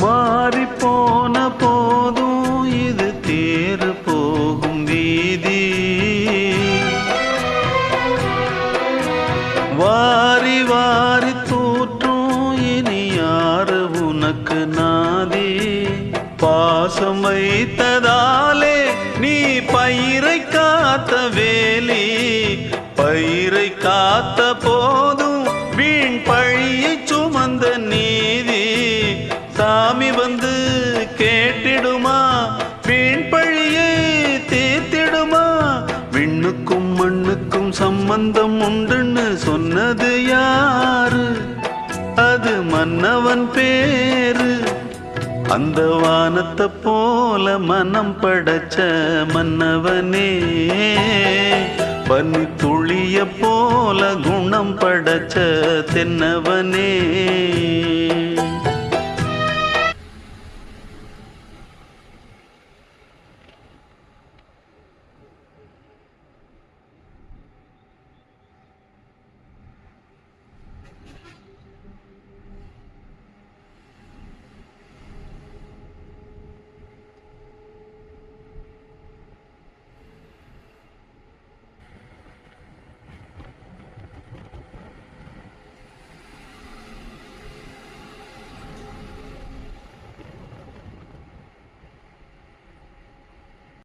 மாறி போன போதும் இது தேறு போகும் வீதி. வாரி வாரி தூற்றும் இனி யாரு உனக்கு நாதி. பாசம் வைத்ததாலே நீ பயிரை காத்த வேலி. பயிரை காத்த போதும் வீண் பழியை சுமந்த நீதி. சாமி வந்து கேட்டிடுமா, வீண் பழியை தீர்த்திடுமா. விண்ணுக்கும் மண்ணுக்கும் சம்பந்தம் உண்டுன்னு சொன்னது யாரு? அது மன்னவன் பேரு. அந்த வானத்தை போல மனம் படைச்ச மன்னவனே, பனி துளிய போல குணம் படைச்ச தென்னவனே.